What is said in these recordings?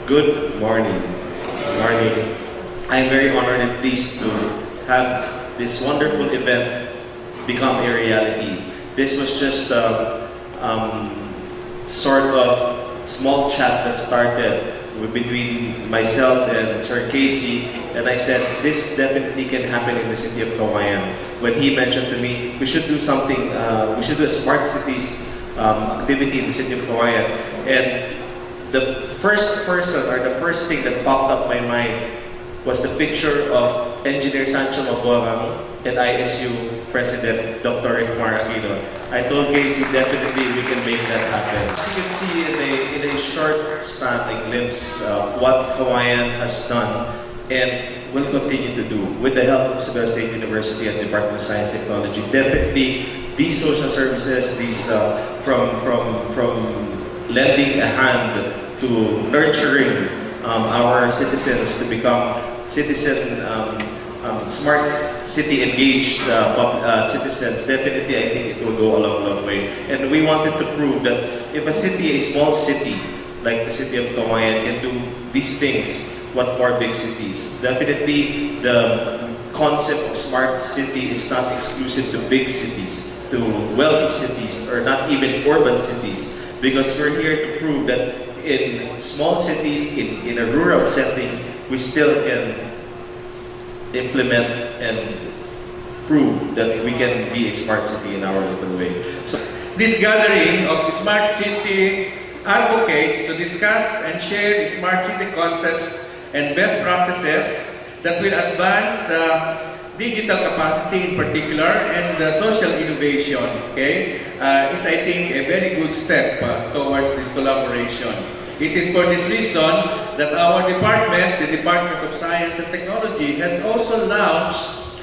Good morning. Good morning. I'm very honored and pleased to have this wonderful event become a reality. This was just a sort of small chat that started between myself and Sir Casey, and I said this definitely can happen in the city of Kawayan. When he mentioned to me, we should do something, we should do a smart cities activity in the city of Kawayan. And the first person or the first thing that popped up my mind was the picture of Engineer Sancho Mabuarang and ISU President Dr. Ekmar Aquino. I told Casey definitely we can make that happen. As you can see in a short span, a glimpse of what Kawayan has done and will continue to do with the help of Cebu State University and Department of Science and Technology. Definitely these social services, these from lending a hand to nurturing our citizens to become smart city engaged citizens, definitely I think it will go a long way. And we wanted to prove that if a city, a small city like the city of Kawayan can do these things, what more big cities? Definitely the concept of smart city is not exclusive to big cities, to wealthy cities, or not even urban cities, because we're here to prove that in small cities, in a rural setting, we still can implement and prove that we can be a smart city in our little way. So, this gathering of smart city advocates to discuss and share the smart city concepts and best practices that will advance digital capacity in particular and social innovation, okay, is I think a very good step towards this collaboration. It is for this reason that our department, the Department of Science and Technology, has also launched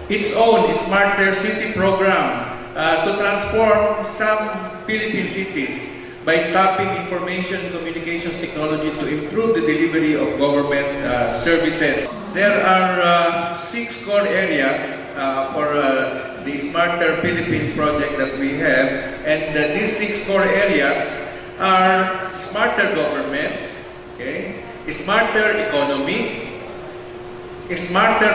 its own Smarter City program to transform some Philippine cities by tapping information and communications technology to improve the delivery of government services. There are 6 core areas for the Smarter Philippines project that we have, and these 6 core areas are smarter government, okay, smarter economy, smarter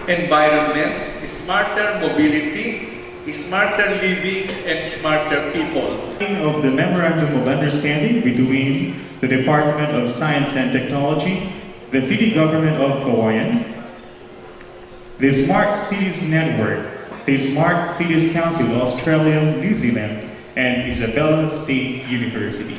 environment, smarter mobility, smarter living, and smarter people. Of the Memorandum of Understanding between the Department of Science and Technology, the City Government of Kawayan, the Smart Cities Network, the Smart Cities Council Australia, New Zealand, and Isabella State University.